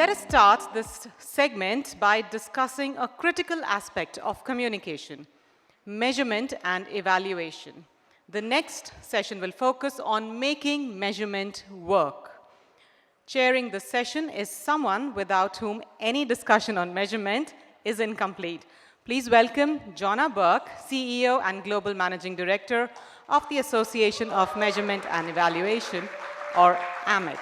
Let us start this segment by discussing a critical aspect of communication, measurement and evaluation. The next session will focus on making measurement work. Chairing the session is someone without whom any discussion on measurement is incomplete. Please welcome Johna Burke, CEO and Global Managing Director of the Association of Measurement and Evaluation, or AMEC.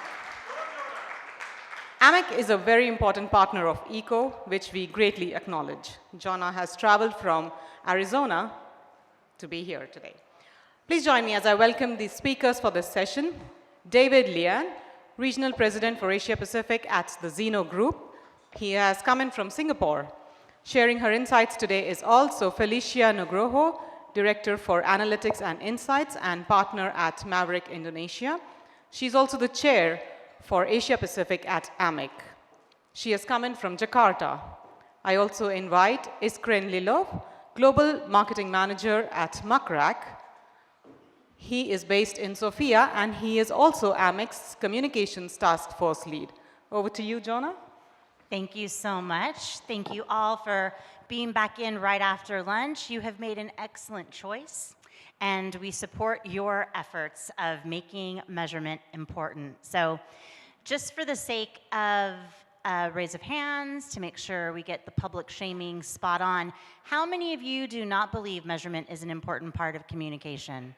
AMEC is a very important partner of ECO, which we greatly acknowledge. Johna has traveled from Arizona to be here today. Please join me as I welcome the speakers for this session. Lian, Regional President for Asia Pacific at the Zeno Group. He has come in from Singapore. Sharing her insights today is also Felicia Nugroho, Director for Analytics and Insights and partner at Maverick, Indonesia. She's also the chair for Asia Pacific at AMEC. She has come in from Jakarta. I also invite Iskren Lilov, Global Marketing Manager at Maverick. He is based in Sofia, and he is also AMEC's Communications Task Force Lead. Over to you, Johna. Thank you so much. Thank you all for being back in right after lunch. You have made an excellent choice, and we support your efforts of making measurement important. So just for the sake of a raise of hands to make sure we get the public shaming spot on, how many of you do not believe measurement is an important part of communication?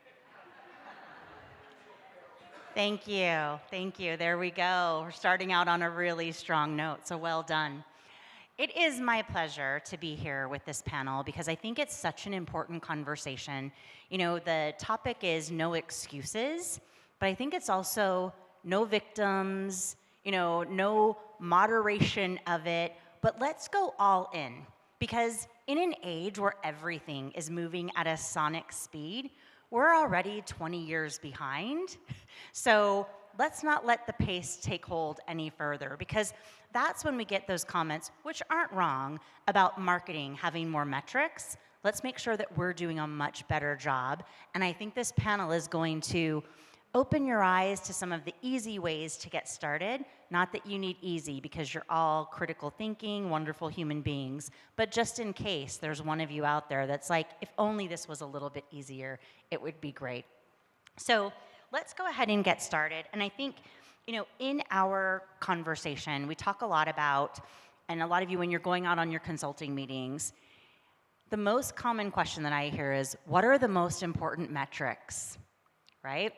Thank you. Thank you. There we go. We're starting out on a really strong note, so well done. It is my pleasure to be here with this panel because I think it's such an important conversation. You know, the topic is no excuses, but I think it's also no victims, you know, no moderation of it, but let's go all in. Because in an age where everything is moving at a sonic speed, we're already 20 years behind. So let's not let the pace take hold any further, because that's when we get those comments, which aren't wrong, about marketing having more metrics. Let's make sure that we're doing a much better job. And I think this panel is going to open your eyes to some of the easy ways to get started. Not that you need easy, because you're all critical thinking, wonderful human beings, but just in case there's one of you out there that's like, if only this was a little bit easier, it would be great. So let's go ahead and get started. And I think, you know, in our conversation, we talk a lot about, and a lot of you when you're going out on your consulting meetings, the most common question that I hear is, what are the most important metrics, right?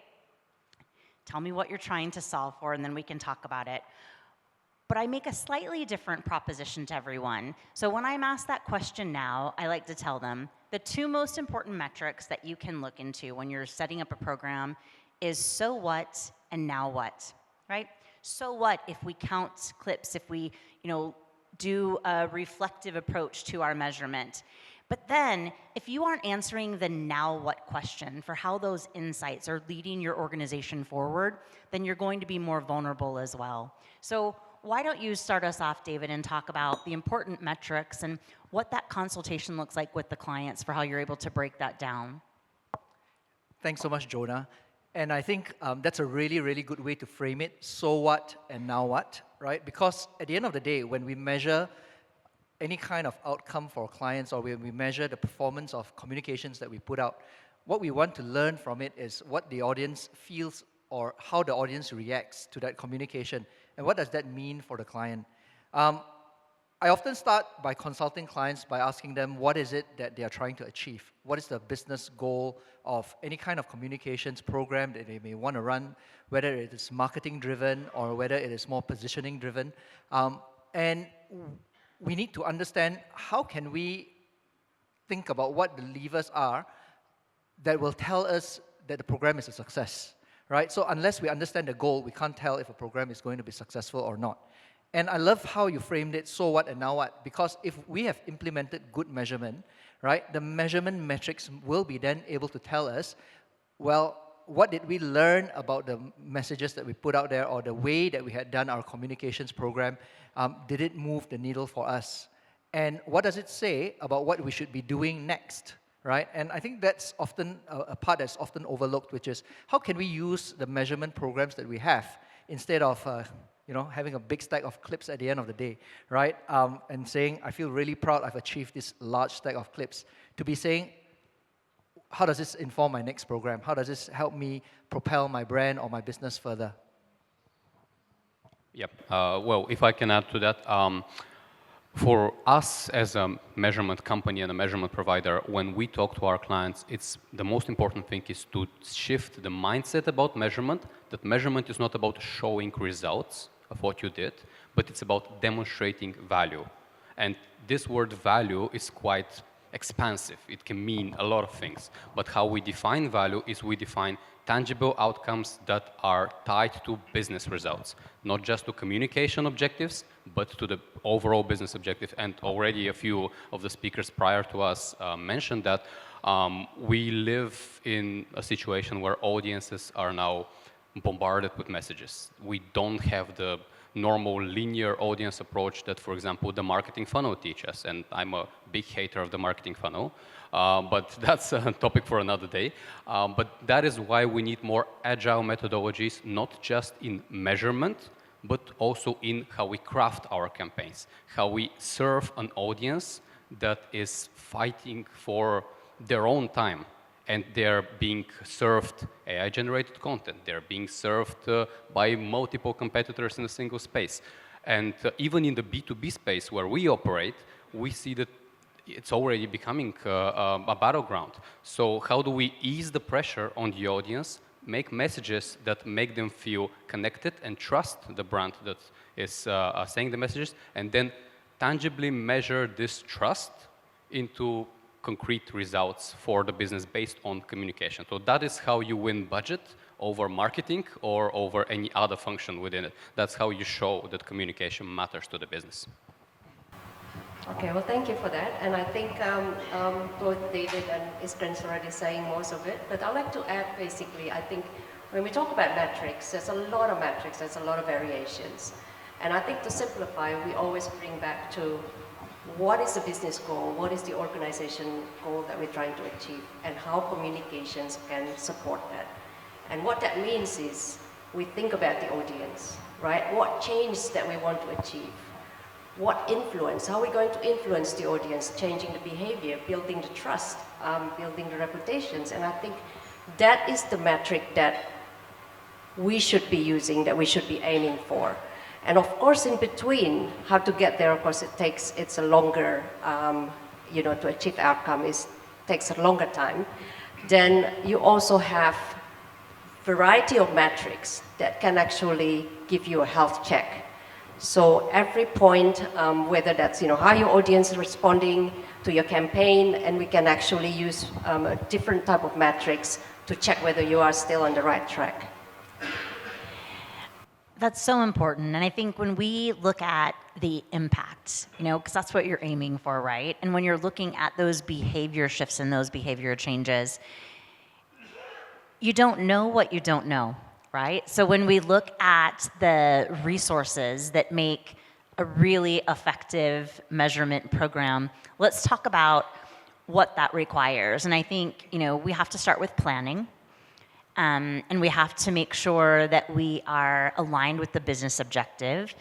Tell me what you're trying to solve for, and then we can talk about it. But I make a slightly different proposition to everyone. So when I'm asked that question now, I like to tell them the two most important metrics that you can look into when you're setting up a program is so what and now what, right? So what if we count clips, if we, you know, do a reflective approach to our measurement? But then, if you aren't answering the now what question for how those insights are leading your organization forward, then you're going to be more vulnerable as well. So why don't you start us off, David, and talk about the important metrics and what that consultation looks like with the clients for how you're able to break that down. Thanks so much, Johna. And I think that's a really, really good way to frame it, so what and now what, right? Because at the end of the day, when we measure any kind of outcome for clients, or when we measure the performance of communications that we put out, what we want to learn from it is what the audience feels or how the audience reacts to that communication, and what does that mean for the client. I often start by consulting clients by asking them what is it that they are trying to achieve. What is the business goal of any kind of communications program that they may want to run, whether it is marketing driven or whether it is more positioning driven. And we need to understand how can we think about what the levers are that will tell us that the program is a success, right? So unless we understand the goal, we can't tell if a program is going to be successful or not. And I love how you framed it, so what and now what, because if we have implemented good measurement, right, the measurement metrics will be then able to tell us, well, what did we learn about the messages that we put out there, or the way that we had done our communications program? Did it move the needle for us? And what does it say about what we should be doing next, right? And I think that's often a part that's often overlooked, which is how can we use the measurement programs that we have instead of having a big stack of clips at the end of the day, right? And saying, I feel really proud I've achieved this large stack of clips, to be saying, how does this inform my next program? How does this help me propel my brand or my business further? Yep. Well, if I can add to that, for us as a measurement company and a measurement provider, when we talk to our clients, the most important thing is to shift the mindset about measurement, that measurement is not about showing results of what you did, but it's about demonstrating value. And this word value is quite expansive. It can mean a lot of things. But how we define value is we define tangible outcomes that are tied to business results, not just to communication objectives, but to the overall business objective. And already a few of the speakers prior to us mentioned that we live in a situation where audiences are now bombarded with messages. We don't have the normal linear audience approach that, for example, the marketing funnel teaches. And I'm a big hater of the marketing funnel, but that's a topic for another day. But that is why we need more agile methodologies, not just in measurement, but also in how we craft our campaigns, how we serve an audience that is fighting for their own time. And they're being served AI-generated content. They're being served by multiple competitors in a single space. And even in the B2B space where we operate, we see that it's already becoming a battleground. So how do we ease the pressure on the audience, make messages that make them feel connected and trust the brand that is saying the messages, and then tangibly measure this trust into concrete results for the business based on communication. So that is how you win budget over marketing or over any other function within it. That's how you show that communication matters to the business. Okay, well, thank you for that. And I think both David and Iskren's already saying most of it. But I'd like to add, basically, I think when we talk about metrics, there's a lot of metrics, there's a lot of variations. And I think to simplify, we always bring back to what is the business goal, what is the organization goal that we're trying to achieve, and how communications can support that. And what that means is we think about the audience, right? What change that we want to achieve? What influence? How are we going to influence the audience, changing the behavior, building the trust, building the reputations? And I think that is the metric that we should be using, that we should be aiming for. And of course, in between, how to get there, of course, it's a longer, to achieve outcome, takes a longer time. Then you also have variety of metrics that can actually give you a health check. So every point, whether that's, how your audience is responding to your campaign, and we can actually use a different type of metrics to check whether you are still on the right track. That's so important. And I think when we look at the impact, because that's what you're aiming for, right? And when you're looking at those behavior shifts and those behavior changes, you don't know what you don't know, right? So when we look at the resources that make a really effective measurement program, let's talk about what that requires. And I think, we have to start with planning. And we have to make sure that we are aligned with the business objective.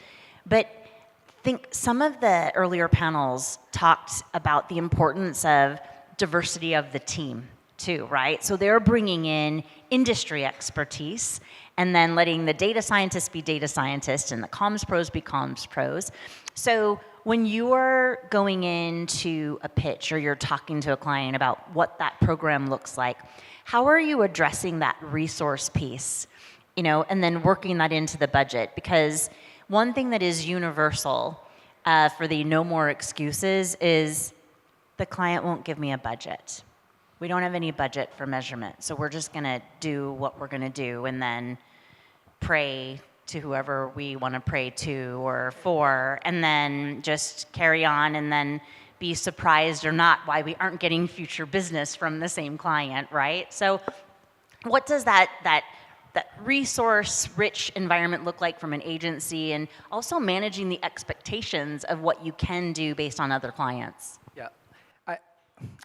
But I think some of the earlier panels talked about the importance of diversity of the team too, right? So they're bringing in industry expertise and then letting the data scientists be data scientists and the comms pros be comms pros. So when you're going into a pitch or you're talking to a client about what that program looks like, how are you addressing that resource piece, and then working that into the budget? Because one thing that is universal for the no more excuses is the client won't give me a budget. We don't have any budget for measurement, so we're just going to do what we're going to do and then pray to whoever we want to pray to or for, and then just carry on and then be surprised or not why we aren't getting future business from the same client, right? So what does that resource-rich environment look like from an agency, and also managing the expectations of what you can do based on other clients? Yeah,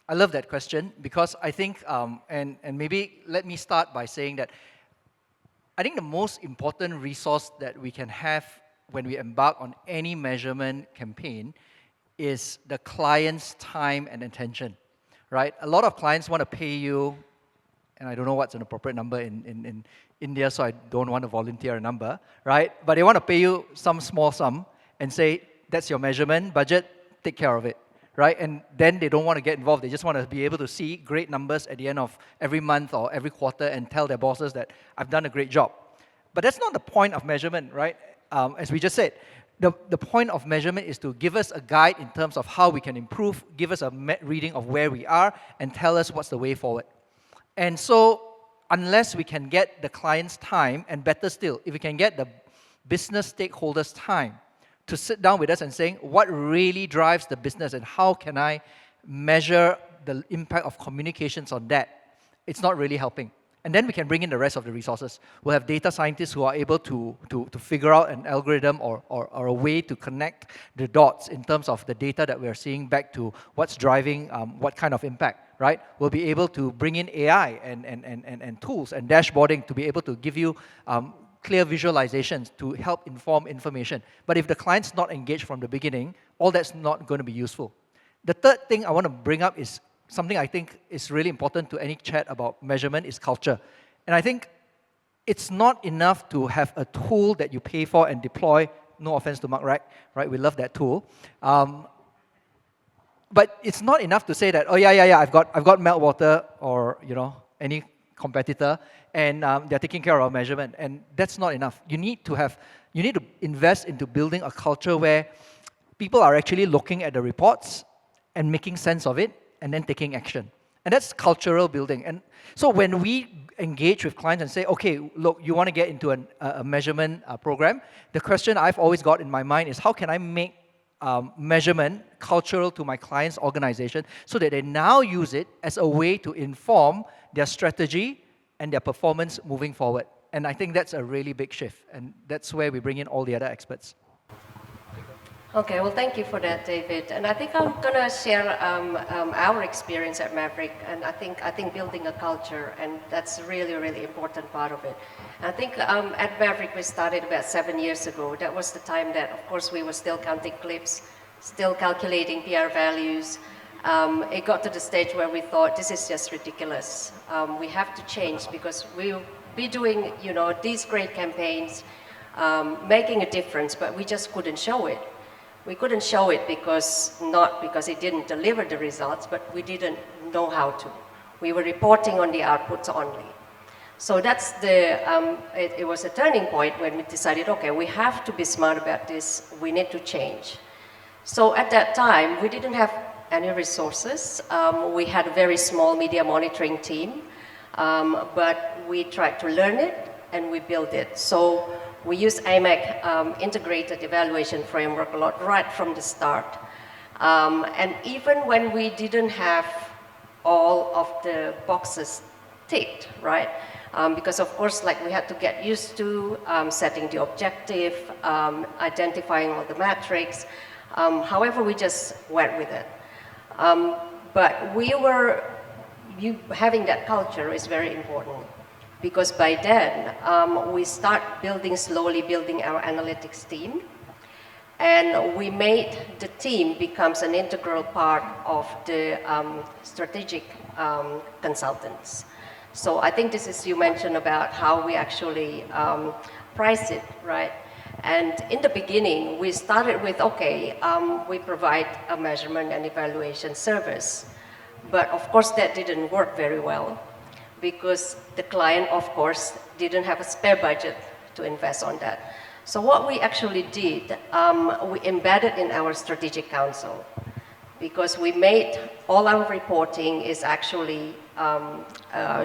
I love that question, because I think, and maybe let me start by saying that I think the most important resource that we can have when we embark on any measurement campaign is the client's time and attention, right? A lot of clients want to pay you, and I don't know what's an appropriate number in India, so I don't want to volunteer a number, right? But they want to pay you some small sum and say, that's your measurement budget, take care of it, right? And then they don't want to get involved. They just want to be able to see great numbers at the end of every month or every quarter and tell their bosses that I've done a great job. But that's not the point of measurement, right? As we just said, the point of measurement is to give us a guide in terms of how we can improve, give us a reading of where we are, and tell us what's the way forward. And so, unless we can get the client's time, and better still, if we can get the business stakeholders' time to sit down with us and saying, what really drives the business and how can I measure the impact of communications on that, it's not really helping. And then we can bring in the rest of the resources. We'll have data scientists who are able to figure out an algorithm or a way to connect the dots in terms of the data that we're seeing back to what's driving what kind of impact, right? We'll be able to bring in AI and tools and dashboarding to be able to give you clear visualizations to help inform information. But if the client's not engaged from the beginning, all that's not going to be useful. The third thing I want to bring up is something I think is really important to any chat about measurement is culture. And I think it's not enough to have a tool that you pay for and deploy. No offense to Maverick, right? We love that tool. But it's not enough to say that, oh yeah, I've got Meltwater or any competitor, and they're taking care of our measurement. And that's not enough. You need to invest into building a culture where people are actually looking at the reports and making sense of it, and then taking action. And that's cultural building. And so when we engage with clients and say, okay, look, you want to get into a measurement program, the question I've always got in my mind is, how can I make measurement cultural to my client's organization so that they now use it as a way to inform their strategy and their performance moving forward? And I think that's a really big shift. And that's where we bring in all the other experts. Okay, well, thank you for that, David. And I think I'm going to share our experience at Maverick, and I think building a culture, and that's a really, really important part of it. I think at Maverick we started about 7 years ago. That was the time that, of course, we were still counting clips, still calculating PR values. It got to the stage where we thought, this is just ridiculous. We have to change because we'll be doing, these great campaigns, making a difference, but we just couldn't show it. We couldn't show it not because it didn't deliver the results, but we didn't know how to. We were reporting on the outputs only. So that's it was a turning point when we decided, okay, we have to be smart about this, we need to change. So at that time, we didn't have any resources. We had a very small media monitoring team, but we tried to learn it and we built it. So we used AMEC integrated evaluation framework a lot right from the start. And even when we didn't have all of the boxes ticked, right? Because of course, we had to get used to setting the objective, identifying all the metrics. However, we just went with it. But having that culture is very important. Because by then, we start slowly building our analytics team. And we made the team becomes an integral part of the strategic consultants. So I think this is, you mentioned about how we actually price it, right? And in the beginning, we started with, okay, we provide a measurement and evaluation service. But of course, that didn't work very well, because the client, of course, didn't have a spare budget to invest on that. So what we actually did, we embedded in our strategic council, because we made all our reporting is actually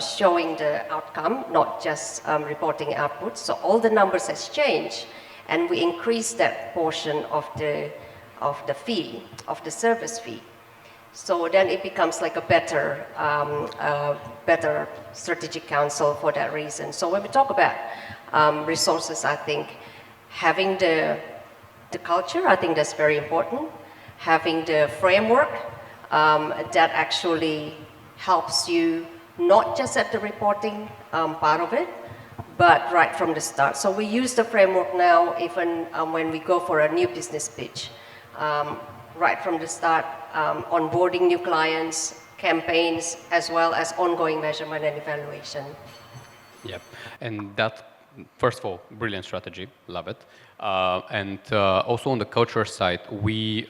showing the outcome, not just reporting outputs. So all the numbers has changed, and we increased that portion of the fee, of the service fee. So then it becomes like a better strategic council for that reason. So when we talk about resources, I think having the culture, I think that's very important. Having the framework that actually helps you not just at the reporting part of it, but right from the start. So we use the framework now even when we go for a new business pitch. Right from the start, onboarding new clients, campaigns, as well as ongoing measurement and evaluation. Yep, and that, first of all, brilliant strategy, love it. And also on the culture side, we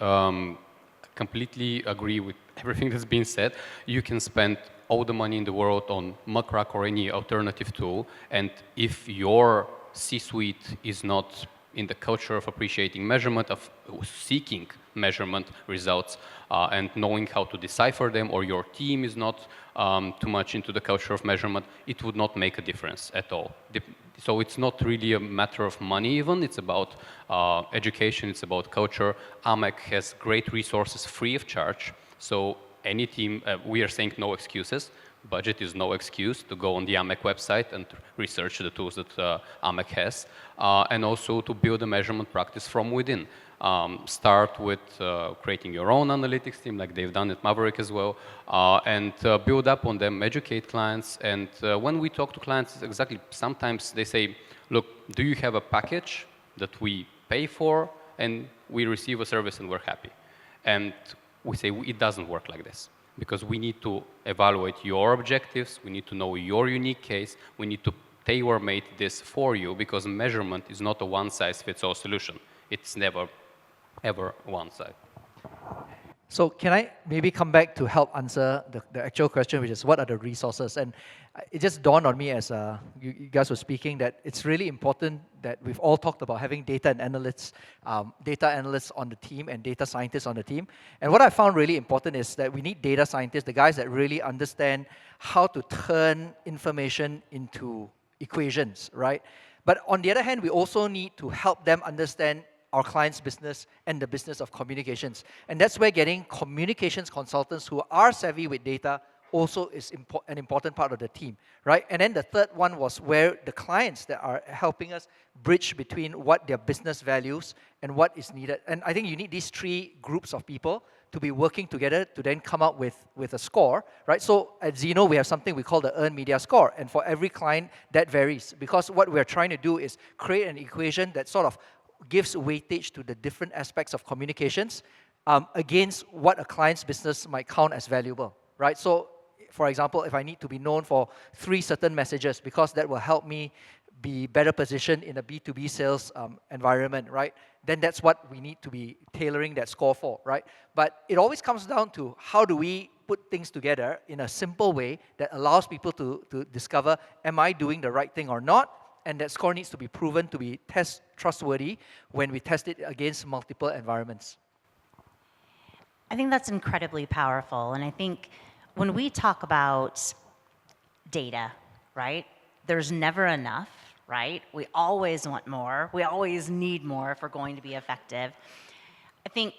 completely agree with everything that's been said. You can spend all the money in the world on Maverick or any alternative tool, and if your C-suite is not in the culture of appreciating measurement, of seeking measurement results, and knowing how to decipher them, or your team is not too much into the culture of measurement, it would not make a difference at all. So it's not really a matter of money even, it's about education, it's about culture. AMEC has great resources free of charge, so any team, we are saying no excuses. Budget is no excuse to go on the AMEC website and research the tools that AMEC has, and also to build a measurement practice from within. Start with creating your own analytics team, like they've done at Maverick as well, and build up on them, educate clients. And when we talk to clients, exactly, sometimes they say, look, do you have a package that we pay for and we receive a service and we're happy? And we say it doesn't work like this, because we need to evaluate your objectives, we need to know your unique case, we need to tailor-make this for you, because measurement is not a one-size-fits-all solution. It's never, ever one side. So can I maybe come back to help answer the actual question, which is what are the resources? And it just dawned on me as you guys were speaking that it's really important that we've all talked about having data analysts on the team and data scientists on the team. And what I found really important is that we need data scientists, the guys that really understand how to turn information into equations, right? But on the other hand, we also need to help them understand our client's business and the business of communications. And that's where getting communications consultants who are savvy with data also is an important part of the team, right? And then the third one was where the clients that are helping us bridge between what their business values and what is needed. And I think you need these three groups of people to be working together to then come up with a score, right? So at Zeno, we have something we call the Earned Media Score. And for every client, that varies. Because what we're trying to do is create an equation that sort of gives weightage to the different aspects of communications against what a client's business might count as valuable, right? So, for example, if I need to be known for 3 certain messages, because that will help me be better positioned in a B2B sales environment, right? Then that's what we need to be tailoring that score for, right? But it always comes down to how do we put things together in a simple way that allows people to discover, am I doing the right thing or not? And that score needs to be proven to be trustworthy when we test it against multiple environments. I think that's incredibly powerful. And I think when we talk about data, right, there's never enough, right? We always want more. We always need more if we're going to be effective. I think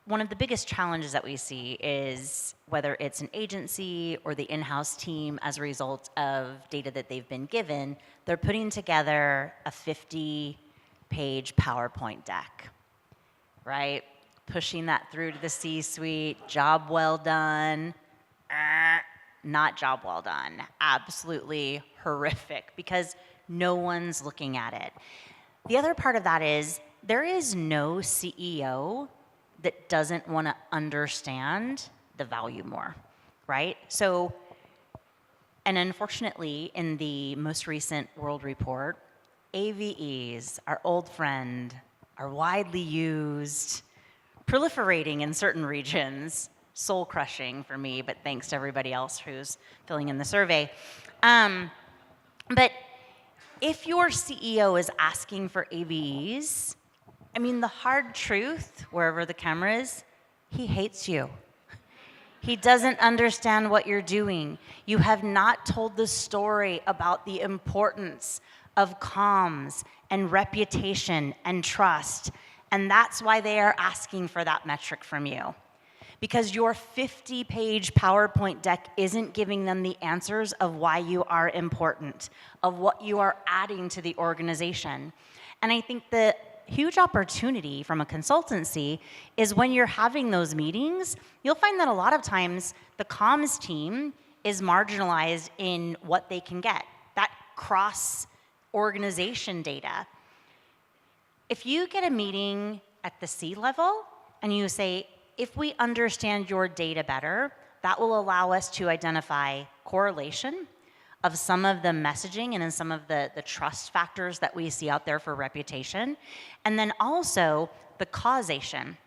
one of the biggest challenges that we see is whether it's an agency or the in-house team as a result of data that they've been given, they're putting together a 50-page PowerPoint deck, right? Pushing that through to the C-suite, job well done, not job well done, absolutely horrific, because no one's looking at it. The other part of that is there is no CEO that doesn't want to understand the value more, right? So, and unfortunately, in the most recent World Report, AVEs, our old friend, are widely used, proliferating in certain regions, soul-crushing for me, but thanks to everybody else who's filling in the survey. But if your CEO is asking for AVEs, I mean, the hard truth, wherever the camera is, he hates you. He doesn't understand what you're doing. You have not told the story about the importance of comms and reputation and trust. And that's why they are asking for that metric from you. Because your 50-page PowerPoint deck isn't giving them the answers of why you are important, of what you are adding to the organization. And I think the huge opportunity from a consultancy is when you're having those meetings, you'll find that a lot of times the comms team is marginalized in what they can get. That cross-organization data. If you get a meeting at the C level and you say, if we understand your data better, that will allow us to identify correlation of some of the messaging and in some of the trust factors that we see out there for reputation. And then also the causation,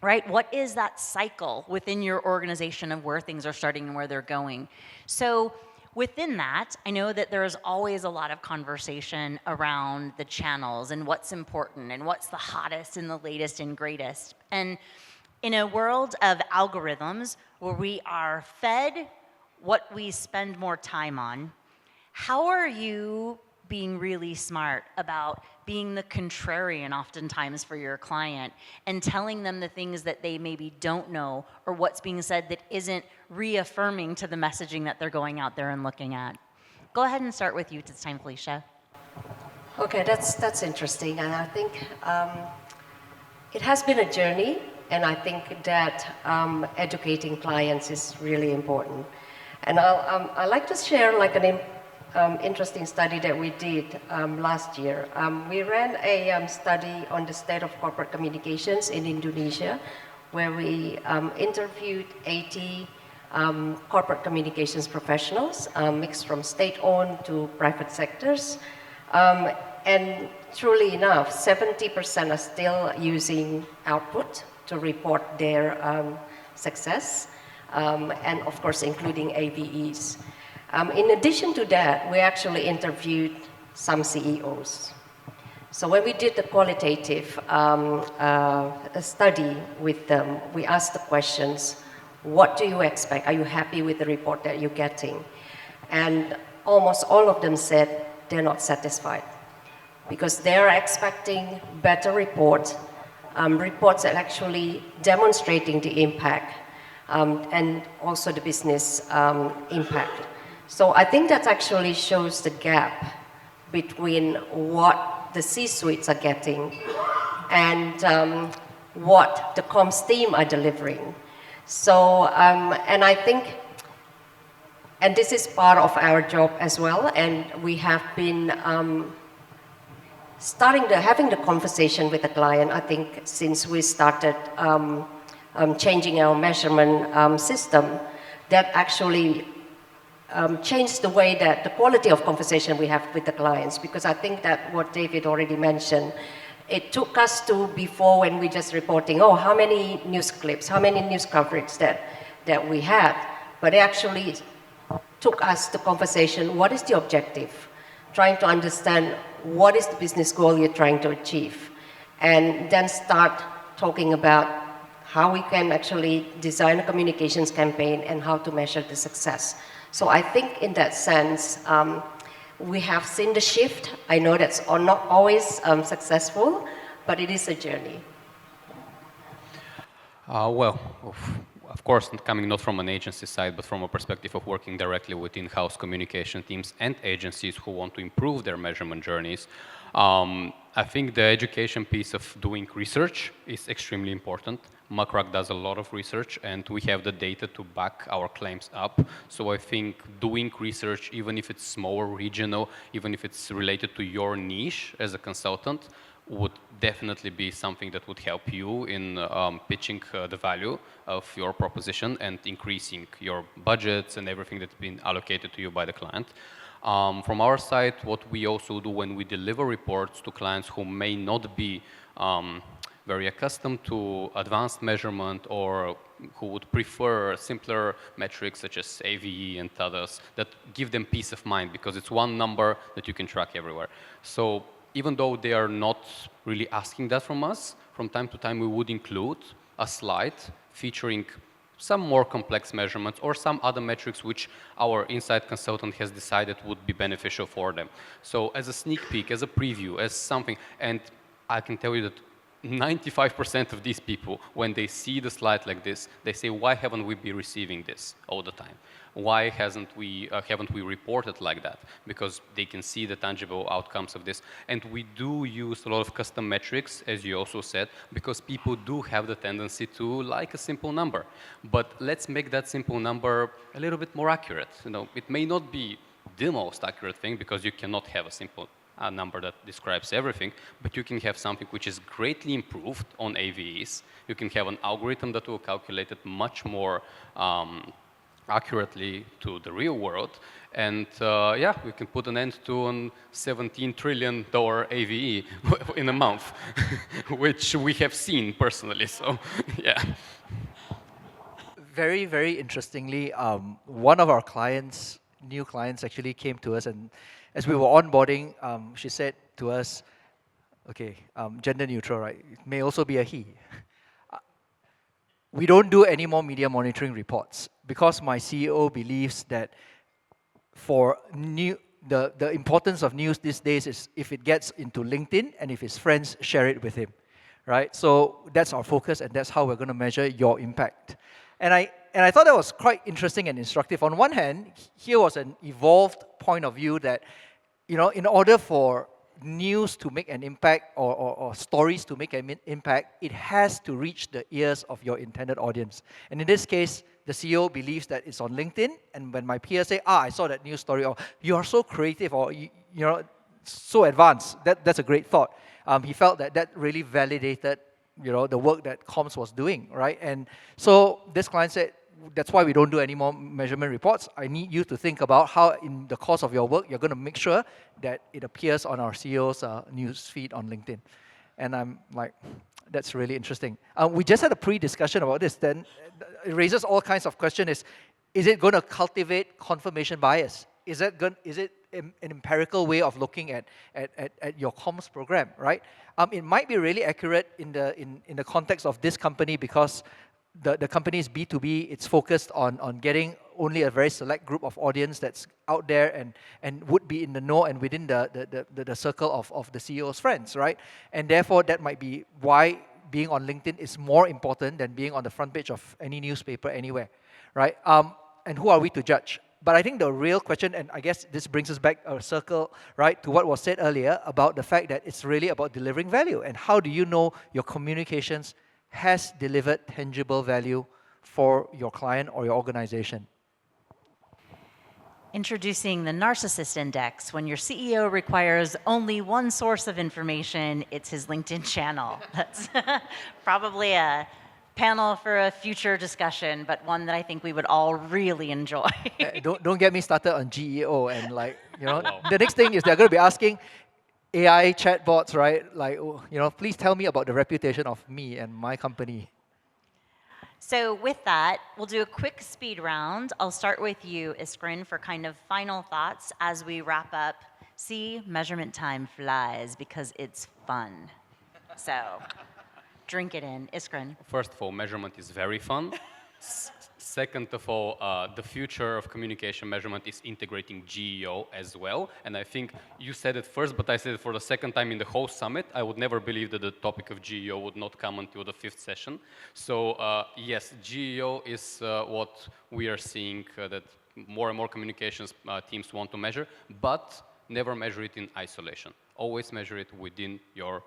right? What is that cycle within your organization of where things are starting and where they're going? So within that, I know that there's always a lot of conversation around the channels and what's important and what's the hottest and the latest and greatest. And in a world of algorithms where we are fed what we spend more time on, how are you being really smart about being the contrarian oftentimes for your client and telling them the things that they maybe don't know or what's being said that isn't reaffirming to the messaging that they're going out there and looking at? Go ahead and start with you this time, Felicia. Okay, that's interesting, and I think it has been a journey, and I think that educating clients is really important. And I'd like to share like an interesting study that we did last year. We ran a study on the state of corporate communications in Indonesia, where we interviewed 80 corporate communications professionals, mixed from state-owned to private sectors. And truly enough, 70% are still using output to report their success, and of course including AVEs. In addition to that, we actually interviewed some CEOs. So when we did the qualitative study with them, we asked the questions, what do you expect? Are you happy with the report that you're getting? And almost all of them said they're not satisfied because they're expecting better reports, reports that actually demonstrating the impact and also the business impact. So I think that actually shows the gap between what the C-suites are getting and what the comms team are delivering. So, and I think, and this is part of our job as well, and we have been having the conversation with the client, I think, since we started changing our measurement system, that actually changed the way that the quality of conversation we have with the clients, because I think that what David already mentioned, it took us to before when we just reporting, oh, how many news clips, how many news coverage that we had, but it actually took us to conversation, what is the objective? Trying to understand what is the business goal you're trying to achieve, and then start talking about how we can actually design a communications campaign and how to measure the success. So I think in that sense, we have seen the shift. I know that's not always successful, but it is a journey. Well, of course, coming not from an agency side, but from a perspective of working directly with in-house communication teams and agencies who want to improve their measurement journeys, I think the education piece of doing research is extremely important. Maverick does a lot of research, and we have the data to back our claims up. So I think doing research, even if it's small, regional, even if it's related to your niche as a consultant, would definitely be something that would help you in pitching the value of your proposition and increasing your budgets and everything that's been allocated to you by the client. From our side, what we also do when we deliver reports to clients who may not be very accustomed to advanced measurement or who would prefer simpler metrics such as AVE and others that give them peace of mind because it's one number that you can track everywhere. So even though they are not really asking that from us, from time to time we would include a slide featuring some more complex measurements or some other metrics which our inside consultant has decided would be beneficial for them. So as a sneak peek, as a preview, as something, and I can tell you that 95% of these people, when they see the slide like this, they say, why haven't we been receiving this all the time? Why haven't we reported like that? Because they can see the tangible outcomes of this. And we do use a lot of custom metrics, as you also said, because people do have the tendency to like a simple number. But let's make that simple number a little bit more accurate. You know, it may not be the most accurate thing because you cannot have a simple number that describes everything, but you can have something which is greatly improved on AVEs. You can have an algorithm that will calculate it much more accurately to the real world. And yeah, we can put an end to an $17 trillion AVE in a month, which we have seen personally, so yeah. Very, very interestingly, one of our clients, new clients, actually came to us, and as we were onboarding, she said to us, okay, gender neutral, right? It may also be a he. We don't do any more media monitoring reports because my CEO believes that for the importance of news these days is if it gets into LinkedIn and if his friends share it with him, right? So that's our focus, and that's how we're going to measure your impact. And I thought that was quite interesting and instructive. On one hand, here was an evolved point of view that, you know, in order for news to make an impact or stories to make an impact, it has to reach the ears of your intended audience. And in this case, the CEO believes that it's on LinkedIn, and when my peers say, I saw that news story, or you are so creative, or you know, so advanced, that's a great thought. He felt that really validated, you know, the work that comms was doing, right? And so this client said, that's why we don't do any more measurement reports. I need you to think about how in the course of your work, you're going to make sure that it appears on our CEO's news feed on LinkedIn. And I'm like, that's really interesting. We just had a pre-discussion about this. Then it raises all kinds of questions. Is it going to cultivate confirmation bias? Is it an empirical way of looking at your comms program, right? It might be really accurate in the context of this company because the company is B2B, it's focused on getting only a very select group of audience that's out there and would be in the know and within the circle of the CEO's friends, right? And therefore, that might be why being on LinkedIn is more important than being on the front page of any newspaper anywhere, right? And who are we to judge? But I think the real question, and I guess this brings us back a circle, right, to what was said earlier about the fact that it's really about delivering value. And how do you know your communications has delivered tangible value for your client or your organization? Introducing the Narcissist Index. When your CEO requires only one source of information, it's his LinkedIn channel. That's probably a panel for a future discussion, but one that I think we would all really enjoy. Don't get me started on GEO and like, you know, the next thing is they're going to be asking AI chatbots, right? Like, you know, please tell me about the reputation of me and my company. So with that, we'll do a quick speed round. I'll start with you, Iskren, for kind of final thoughts as we wrap up. See, measurement time flies because it's fun. So drink it in. Iskren. First of all, measurement is very fun. Second of all, the future of communication measurement is integrating GEO as well. And I think you said it first, but I said it for the second time in the whole summit. I would never believe that the topic of GEO would not come until the 5th session. So yes, GEO is what we are seeing that more and more communications teams want to measure, but never measure it in isolation. Always measure it within your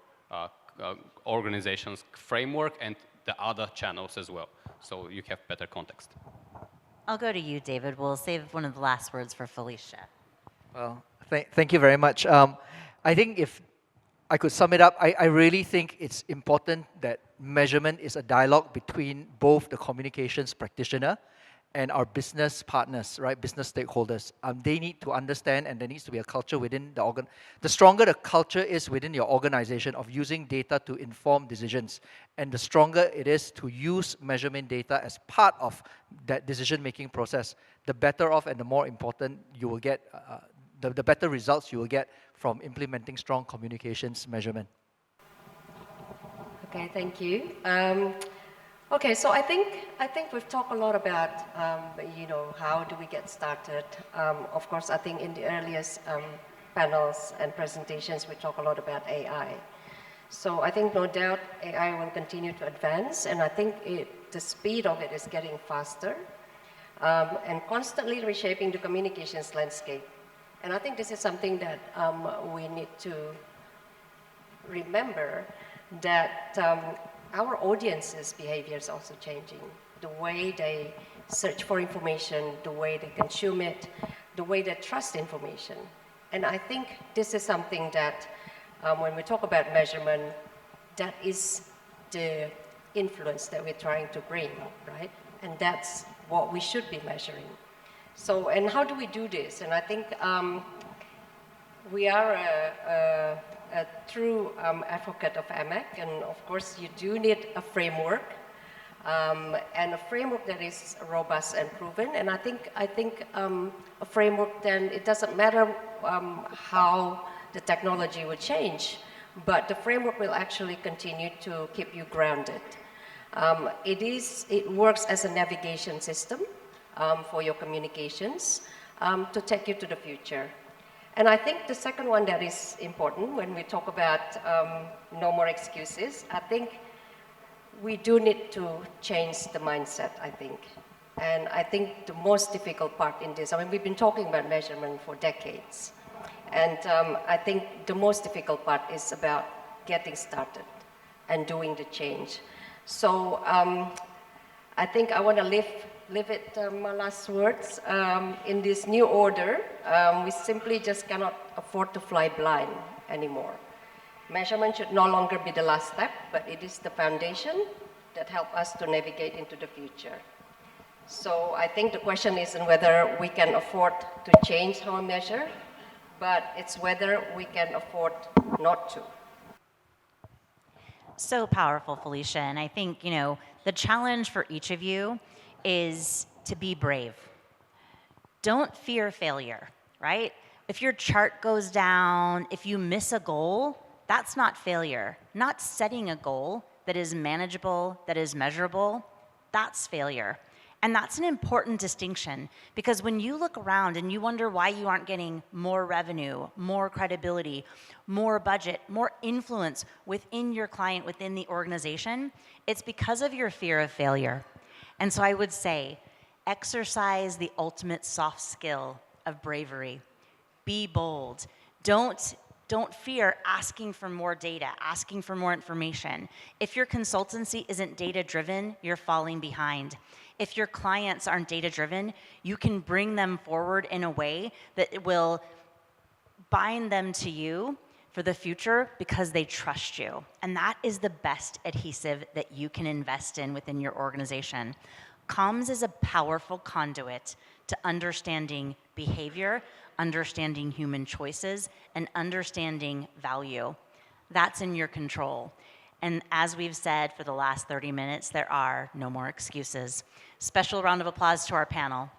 organization's framework and the other channels as well, so you have better context. I'll go to you, David. We'll save one of the last words for Felicia. Well, thank you very much. I think if I could sum it up, I really think it's important that measurement is a dialogue between both the communications practitioner and our business partners, right, business stakeholders. They need to understand, and there needs to be a culture within the organ. The stronger the culture is within your organization of using data to inform decisions, and the stronger it is to use measurement data as part of that decision-making process, the better off and the more important you will get, the better results you will get from implementing strong communications measurement. Okay, thank you. Okay, so I think we've talked a lot about, you know, how do we get started. Of course, I think in the earliest panels and presentations, we talk a lot about AI. So I think no doubt AI will continue to advance, and I think the speed of it is getting faster and constantly reshaping the communications landscape. And I think this is something that we need to remember, that our audience's behavior is also changing. The way they search for information, the way they consume it, the way they trust information. And I think this is something that when we talk about measurement, that is the influence that we're trying to bring, right? And that's what we should be measuring. So, and how do we do this? And I think we are a true advocate of AMEC, and of course you do need a framework, and a framework that is robust and proven. And I think a framework, then it doesn't matter how the technology will change, but the framework will actually continue to keep you grounded. It works as a navigation system for your communications to take you to the future. And I think the second one that is important when we talk about no more excuses, I think we do need to change the mindset, I think. And I think the most difficult part in this, I mean, we've been talking about measurement for decades. And I think the most difficult part is about getting started and doing the change. So I think I want to leave it, my last words. In this new order, we simply just cannot afford to fly blind anymore. Measurement should no longer be the last step, but it is the foundation that helps us to navigate into the future. So I think the question isn't whether we can afford to change how we measure, but it's whether we can afford not to. So powerful, Felicia. And I think, the challenge for each of you is to be brave. Don't fear failure, right? If your chart goes down, if you miss a goal, that's not failure. Not setting a goal that is manageable, that is measurable, that's failure. And that's an important distinction, because when you look around and you wonder why you aren't getting more revenue, more credibility, more budget, more influence within your client, within the organization, it's because of your fear of failure. And so I would say, exercise the ultimate soft skill of bravery. Be bold. Don't fear asking for more data, asking for more information. If your consultancy isn't data-driven, you're falling behind. If your clients aren't data-driven, you can bring them forward in a way that will bind them to you for the future because they trust you. And that is the best adhesive that you can invest in within your organization. Comms is a powerful conduit to understanding behavior, understanding human choices, and understanding value. That's in your control. And as we've said for the last 30 minutes, there are no more excuses. Special round of applause to our panel.